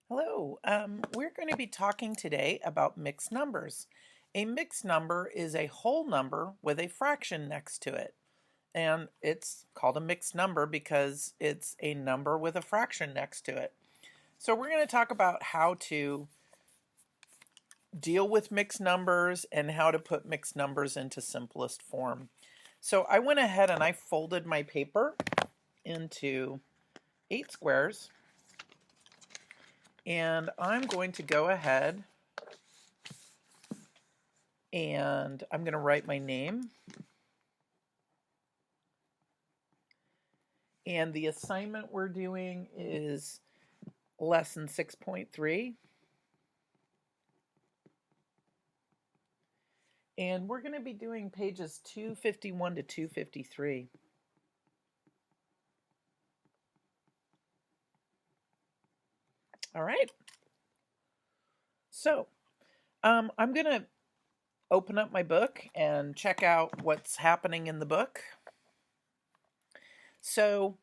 Hello, we're going to be talking today about mixed numbers. A mixed number is a whole number with a fraction next to it. And it's called a mixed number because it's a number with a fraction next to it. So we're going to talk about how to deal with mixed numbers and how to put mixed numbers into simplest form. So I went ahead and I folded my paper into 8 squares. And I'm going to go ahead and I'm going to write my name. And the assignment we're doing is lesson 6.3. And we're going to be doing pages 251 to 253. All right. So I'm going to open up my book and check out what's happening in the book. So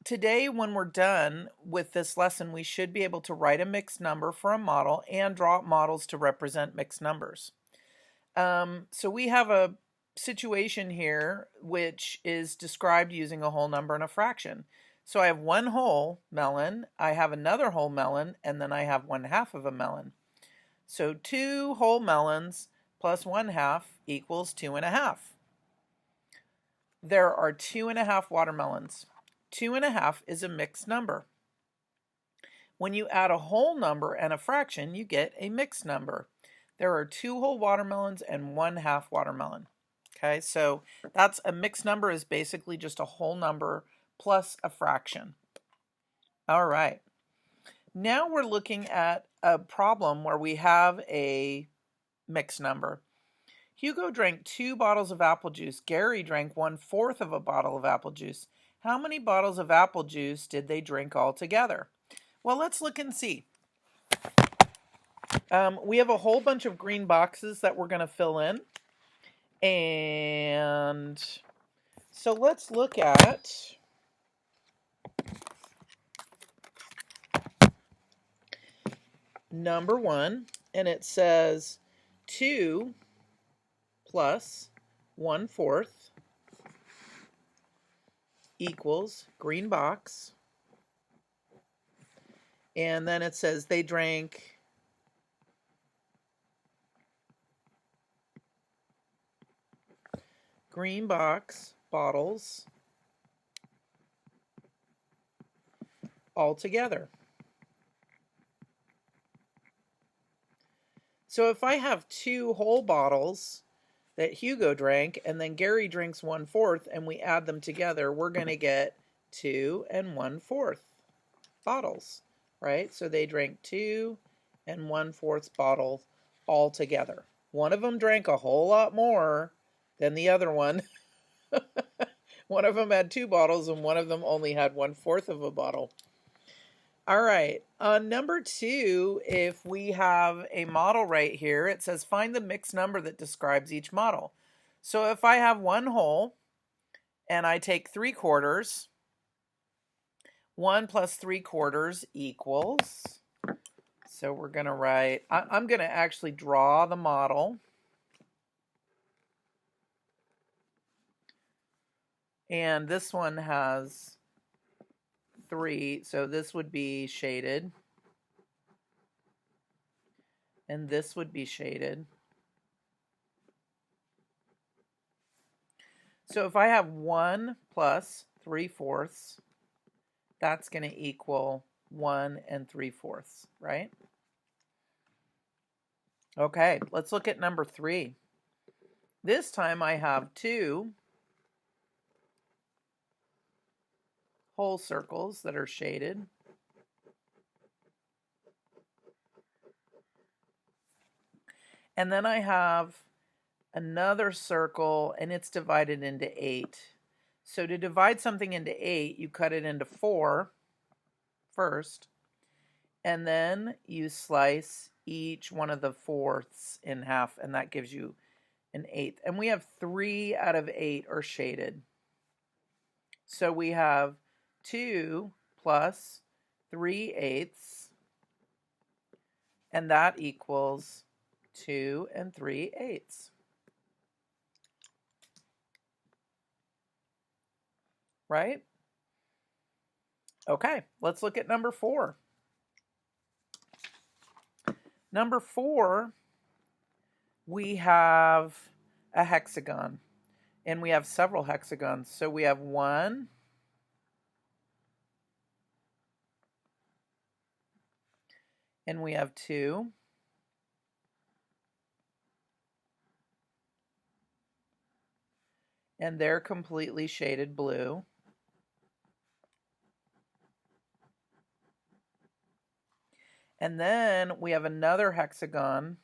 today, when we're done with this lesson, we should be able to write a mixed number for a model and draw models to represent mixed numbers. So we have a situation here which is described using a whole number and a fraction. So I have one whole melon, I have another whole melon, and then I have 1/2 of a melon. So 2 whole melons plus 1/2 equals 2.5. There are 2.5 watermelons. 2.5 is a mixed number. When you add a whole number and a fraction, you get a mixed number. There are 2 whole watermelons and 1/2 watermelon. Okay, so that's a mixed number is basically just a whole number plus a fraction. All right. Now we're looking at a problem where we have a mixed number. Hugo drank 2 bottles of apple juice. Gary drank 1/4 of a bottle of apple juice. How many bottles of apple juice did they drink altogether? Well, let's look and see. We have a whole bunch of green boxes that we're going to fill in. And so let's look at number 1. And it says 2 plus 1/4 equals green box. And then it says they drank green box bottles all together. So if I have 2 whole bottles that Hugo drank and then Gary drinks 1/4 and we add them together, we're going to get 2 and 1/4 bottles, right? So they drank 2 and 1/4 bottles all together. One of them drank a whole lot more than the other one. One of them had 2 bottles and one of them only had 1/4 of a bottle. All right. Number 2, if we have a model right here, it says find the mixed number that describes each model. So if I have one whole and I take 3/4, 1 plus 3/4 equals. So we're going to write, I'm going to actually draw the model. And this one has 3, so this would be shaded. And this would be shaded. So if I have 1 plus 3/4, that's going to equal 1 and 3/4, right? Okay, let's look at number 3. This time I have 2 whole circles that are shaded. And then I have another circle and it's divided into 8. So to divide something into 8, you cut it into 4 first, and then you slice each one of the fourths in half, and that gives you an 1/8. And we have 3 out of 8 are shaded. So we have 2 plus 3/8, and that equals 2 3/8. Right? Okay, let's look at number 4. Number 4, we have a hexagon, and we have several hexagons. So we have 1, and we have 2, and they're completely shaded blue. And then we have another hexagon,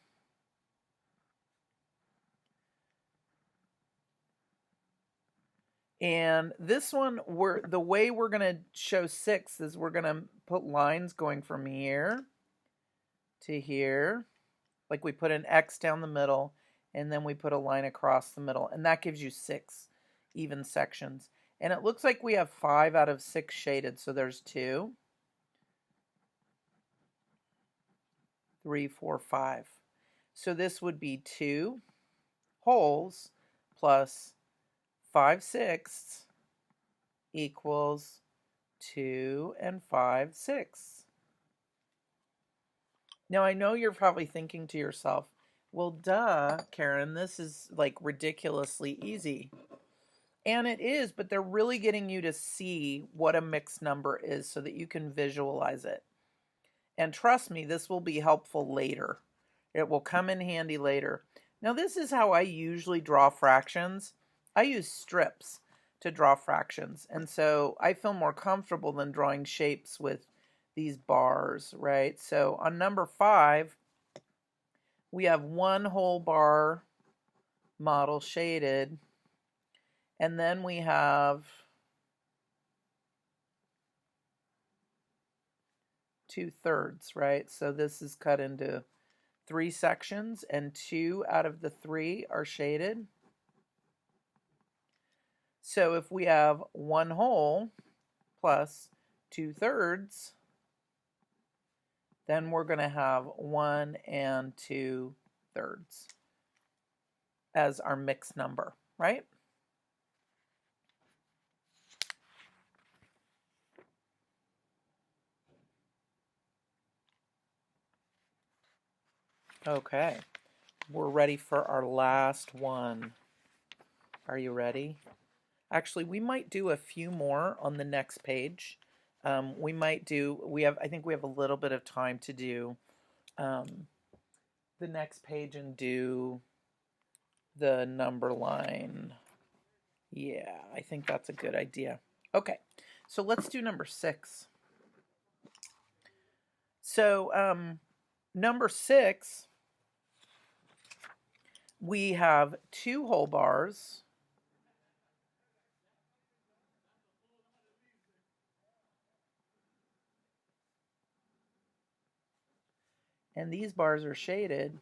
and this one, the way we're going to show 6 is we're going to put lines going from here to here. Like we put an X down the middle, and then we put a line across the middle, and that gives you 6 even sections. And it looks like we have 5 out of 6 shaded, so there's 2, 3, 4, 5. So this would be 2 holes plus 5/6 equals 2 5/6. Now I know you're probably thinking to yourself, well, duh, Karen, this is like ridiculously easy. And it is, but they're really getting you to see what a mixed number is so that you can visualize it. And trust me, this will be helpful later. It will come in handy later. Now, this is how I usually draw fractions. I use strips to draw fractions. And so I feel more comfortable than drawing shapes with these bars, right? So on number 5, we have 1 whole bar model shaded. And then we have 2/3, right? So this is cut into 3 sections, and 2 out of the 3 are shaded. So if we have 1 whole plus 2/3, then we're going to have 1 2/3 as our mixed number, right? Okay, we're ready for our last one. Are you ready? Actually, we might do a few more on the next page. I think we have a little bit of time to do the next page and do the number line. Yeah, I think that's a good idea. Okay, so let's do number 6. So number 6, we have 2 whole bars. And these bars are shaded.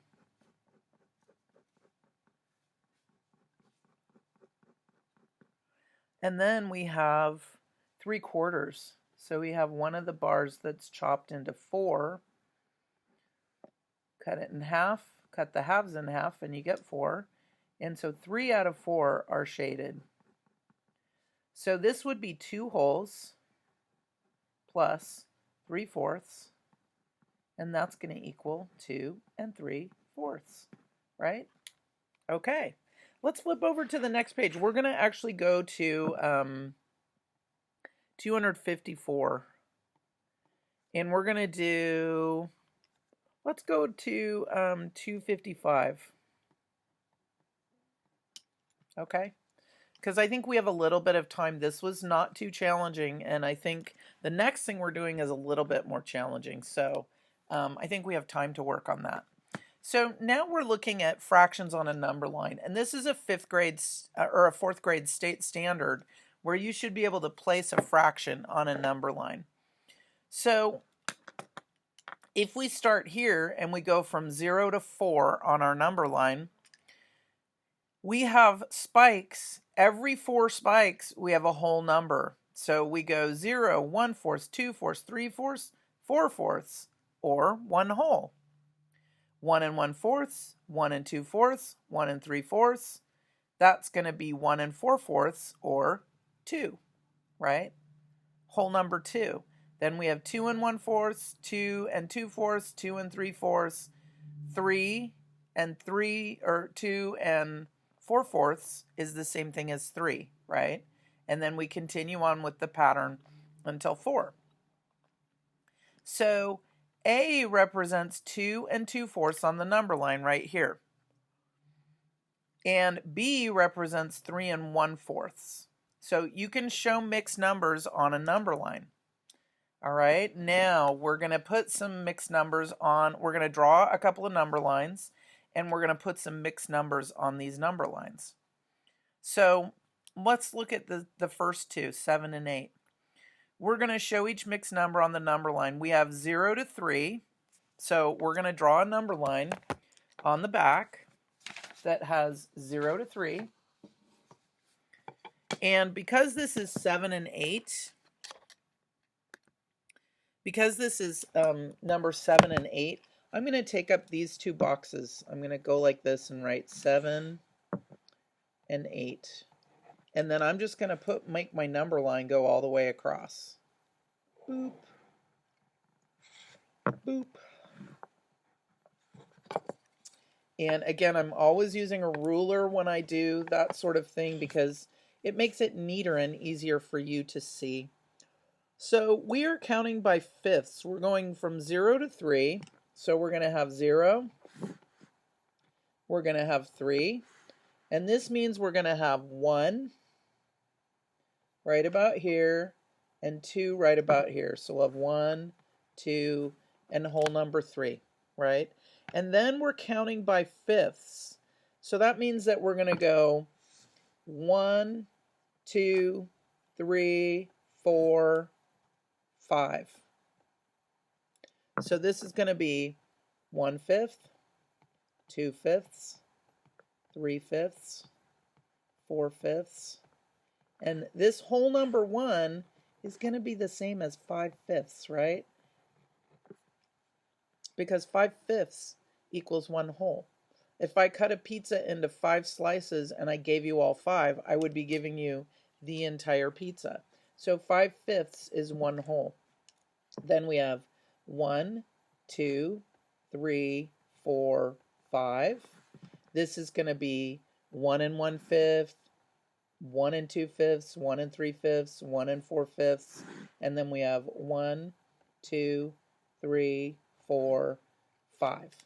And then we have 3/4. So we have one of the bars that's chopped into 4. Cut it in half, cut the halves in half, and you get 4. And so 3 out of 4 are shaded. So this would be 2 holes plus 3/4, and that's going to equal 2 3/4, right? Okay, let's flip over to the next page. We're going to actually go to 254, and we're going to do, let's go to 255. Okay, because I think we have a little bit of time. This was not too challenging, and I think the next thing we're doing is a little bit more challenging. So I think we have time to work on that. So now we're looking at fractions on a number line, and this is a 5th grade or a 4th grade state standard where you should be able to place a fraction on a number line. So if we start here and we go from 0 to 4 on our number line, we have spikes. Every 4 spikes, we have a whole number. So we go 0, 1/4, 2/4, 3/4, 4/4, or 1 whole. 1 1/4, 1 2/4, 1 3/4. That's going to be 1 4/4, or 2, right? Whole number 2. Then we have 2 1/4, 2 2/4, 2 3/4, 3 3, or 2 4/4 is the same thing as 3, right? And then we continue on with the pattern until 4. So A represents 2 2/4 on the number line right here. And B represents 3 1/4. So you can show mixed numbers on a number line. All right, now we're going to put some mixed numbers on. We're going to draw a couple of number lines, and we're going to put some mixed numbers on these number lines. So let's look at the first two, 7 and 8. We're going to show each mixed number on the number line. We have 0 to 3, so we're going to draw a number line on the back that has 0 to 3. And because this is 7 and 8, because this is number 7 and 8, I'm going to take up these two boxes. I'm going to go like this and write 7 and 8. And then I'm just going to make my number line go all the way across. Boop. Boop. And again, I'm always using a ruler when I do that sort of thing because it makes it neater and easier for you to see. So we are counting by fifths. We're going from 0 to 3. So we're going to have 0. We're going to have 3. And this means we're going to have 1 right about here and 2 right about here. So we'll have 1, 2, and whole number 3, right? And then we're counting by fifths. So that means that we're going to go 1, 2, 3, 4, 5. So this is going to be 1/5, 2/5, 3/5, 4/5. And this whole number 1 is going to be the same as 5/5, right? Because 5/5 equals 1 whole. If I cut a pizza into 5 slices and I gave you all 5, I would be giving you the entire pizza. So 5/5 is 1 whole. Then we have 1, 2, 3, 4, 5. This is going to be 1 1/5, 1 2/5, 1 3/5, 1 4/5, and then we have 1, 2, 3, 4, 5.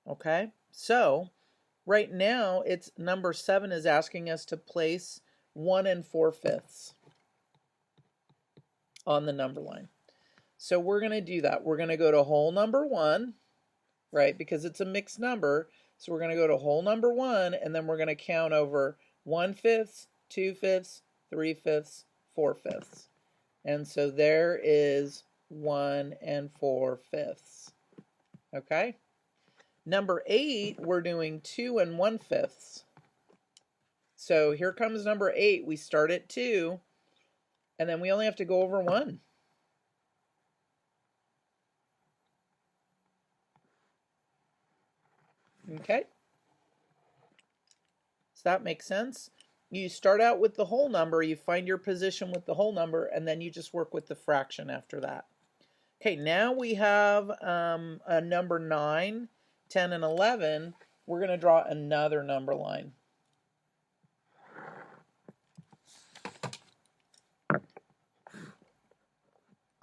Okay, so right now it's number 7 is asking us to place 1 4/5 on the number line. So we're going to do that. We're going to go to whole number 1, right, because it's a mixed number. So we're going to go to whole number 1, and then we're going to count over 1/5, 2/5, 3/5, 4/5. And so there is 1 4/5. Okay? Number 8, we're doing 2 1/5. So here comes number 8. We start at 2, and then we only have to go over 1. Okay? Does that make sense? You start out with the whole number, you find your position with the whole number, and then you just work with the fraction after that. Okay, now we have a number 9, 10, and 11. We're going to draw another number line.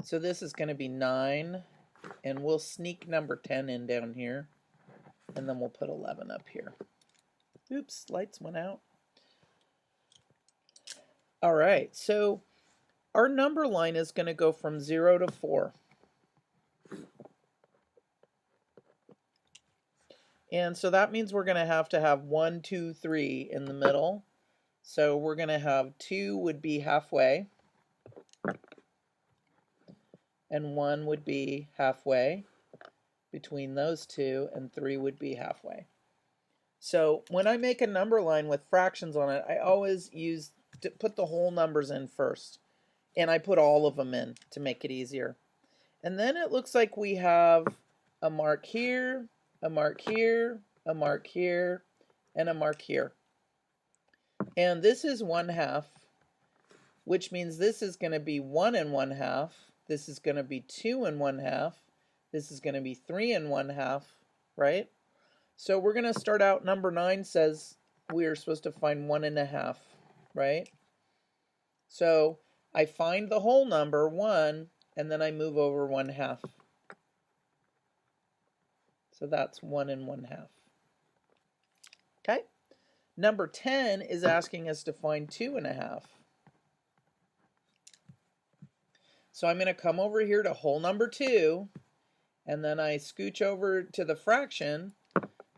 So this is going to be 9, and we'll sneak number 10 in down here, and then we'll put 11 up here. Oops, lights went out. All right, so our number line is going to go from 0 to 4. And so that means we're going to have 1, 2, 3 in the middle. So we're going to have 2 would be halfway, and 1 would be halfway between those two, and 3 would be halfway. So when I make a number line with fractions on it, I always put the whole numbers in first. And I put all of them in to make it easier. And then it looks like we have a mark here, a mark here, a mark here, and a mark here. And this is 1/2, which means this is going to be 1 1/2. This is going to be 2 1/2. This is going to be 3 1/2, right? So we're going to start out, number 9 says we are supposed to find 1 1/2, right? So I find the whole number, 1, and then I move over 1/2. So that's 1 1/2. Okay? Number 10 is asking us to find 2 1/2. So I'm going to come over here to whole number 2, and then I scooch over to the fraction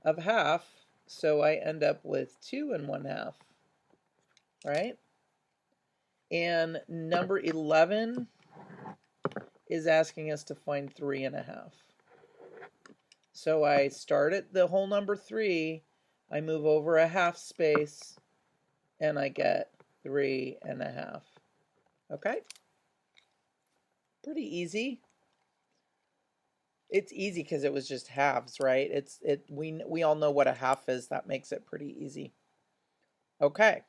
of half, so I end up with 2 1/2, right? And number 11 is asking us to find 3 1/2. So I start at the whole number 3, I move over a half space, and I get 3 1/2. Okay? Pretty easy. It's easy because it was just halves, right? We all know what a half is. That makes it pretty easy. Okay.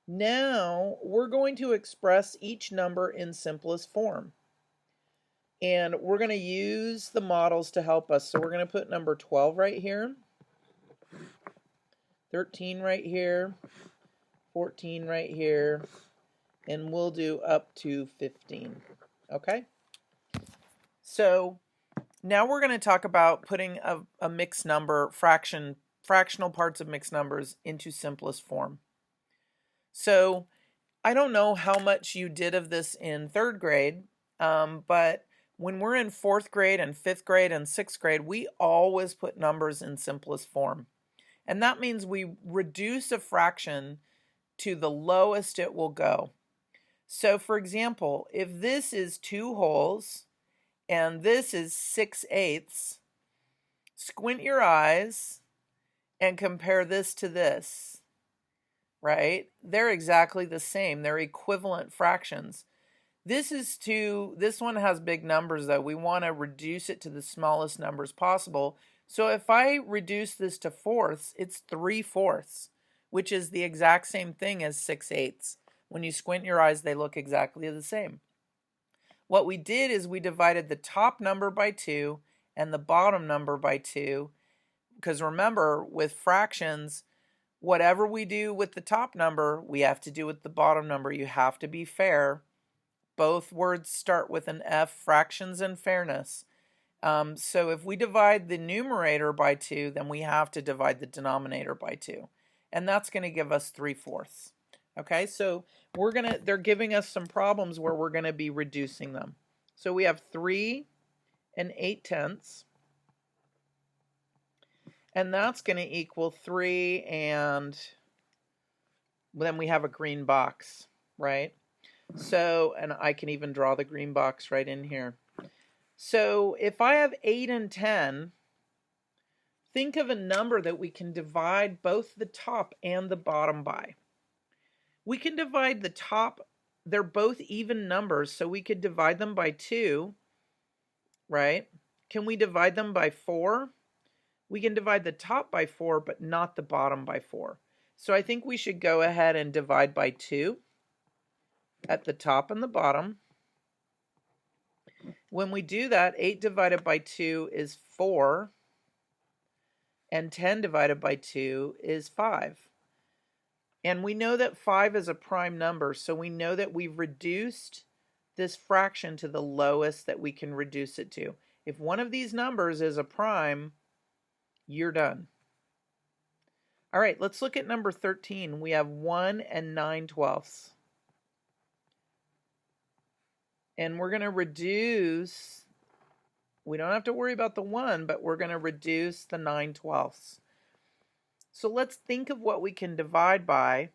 Now we're going to express each number in simplest form. And we're going to use the models to help us. So we're going to put number 12 right here, 13 right here, 14 right here, and we'll do up to 15. Okay? So now we're going to talk about putting a mixed number, fractional parts of mixed numbers into simplest form. So I don't know how much you did of this in 3rd grade, but when we're in 4th grade and 5th grade and 6th grade, we always put numbers in simplest form. And that means we reduce a fraction to the lowest it will go. So for example, if this is 2 wholes and this is 6/8, squint your eyes and compare this to this, right? They're exactly the same. They're equivalent fractions. This one has big numbers though. We want to reduce it to the smallest numbers possible. So if I reduce this to fourths, it's 3/4, which is the exact same thing as 6/8. When you squint your eyes, they look exactly the same. What we did is we divided the top number by 2 and the bottom number by 2. Because remember, with fractions, whatever we do with the top number, we have to do with the bottom number. You have to be fair. Both words start with an F, fractions and fairness. So if we divide the numerator by 2, then we have to divide the denominator by 2. And that's going to give us 3/4. Okay, so they're giving us some problems where we're going to be reducing them. So we have 3 8/10. And that's going to equal 3, and then we have a green box, right? So, and I can even draw the green box right in here. So if I have 8 and 10, think of a number that we can divide both the top and the bottom by. We can divide the top, they're both even numbers, so we could divide them by 2, right? Can we divide them by 4? We can divide the top by 4, but not the bottom by 4. So I think we should go ahead and divide by 2 at the top and the bottom. When we do that, 8 divided by 2 is 4, and 10 divided by 2 is 5. And we know that 5 is a prime number, so we know that we've reduced this fraction to the lowest that we can reduce it to. If one of these numbers is a prime, you're done. All right, let's look at number 13. We have 1 9/12. And we're going to reduce, we don't have to worry about the 1, but we're going to reduce the 9/12. So let's think of what we can divide by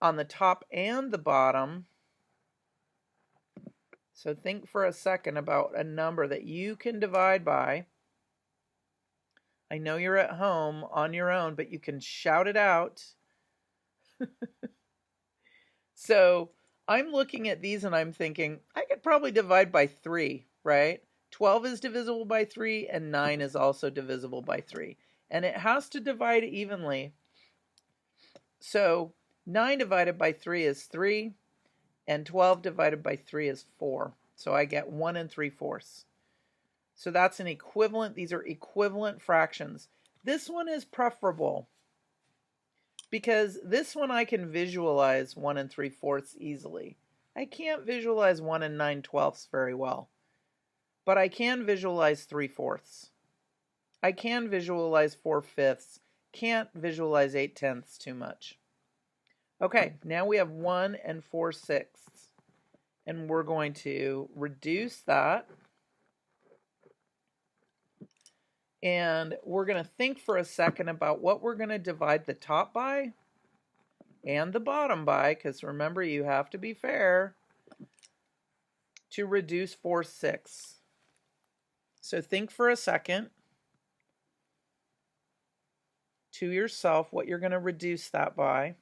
on the top and the bottom. So think for a second about a number that you can divide by. I know you're at home on your own, but you can shout it out. So I'm looking at these and I'm thinking, I could probably divide by 3, right? 12 is divisible by 3, and 9 is also divisible by 3. And it has to divide evenly. So 9 divided by 3 is 3, and 12 divided by 3 is 4. So I get 1 3/4. So that's an equivalent. These are equivalent fractions. This one is preferable because this one I can visualize 1 3/4 easily. I can't visualize 1 9/12 very well, but I can visualize 3/4. I can visualize 4/5. Can't visualize 8/10 too much. Okay, now we have 1 4/6, and we're going to reduce that. And we're going to think for a second about what we're going to divide the top by and the bottom by, because remember, you have to be fair, to reduce 4/6. So think for a second to yourself what you're going to reduce that by.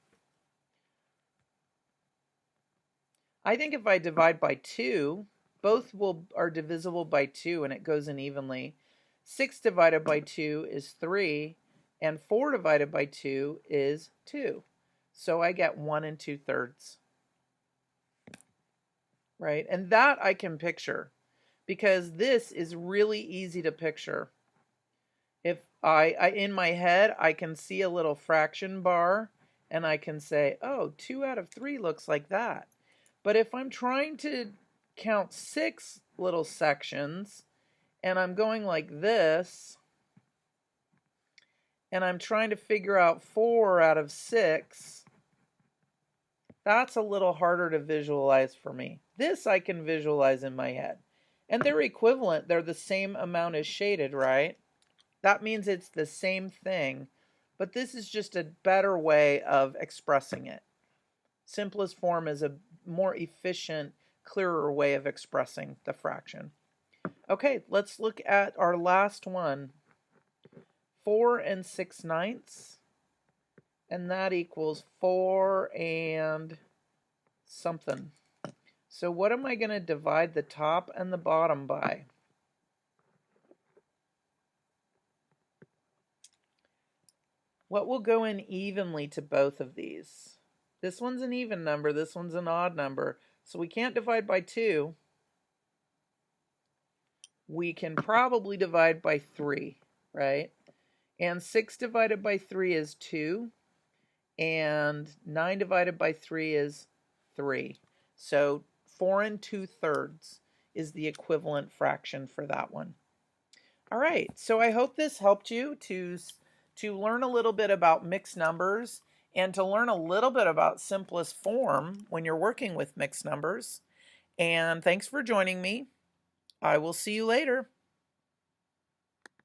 I think if I divide by 2, both are divisible by 2 and it goes in evenly. 6 divided by 2 is 3, and 4 divided by 2 is 2. So I get 1 2/3. Right? And that I can picture because this is really easy to picture. If I in my head, I can see a little fraction bar and I can say, oh, 2 out of 3 looks like that. But if I'm trying to count 6 little sections and I'm going like this, and I'm trying to figure out 4 out of 6, that's a little harder to visualize for me. This I can visualize in my head. And they're equivalent. They're the same amount as shaded, right? That means it's the same thing, but this is just a better way of expressing it. Simplest form is a more efficient, clearer way of expressing the fraction. Okay, let's look at our last one. 4 6/9, and that equals 4 and something. So what am I going to divide the top and the bottom by? What will go in evenly to both of these? This one's an even number, this one's an odd number, so we can't divide by 2. We can probably divide by 3, right? And 6 divided by 3 is 2, and 9 divided by 3 is 3. So 4 2/3 is the equivalent fraction for that one. All right, so I hope this helped you to learn a little bit about mixed numbers and to learn a little bit about simplest form when you're working with mixed numbers. And thanks for joining me. I will see you later.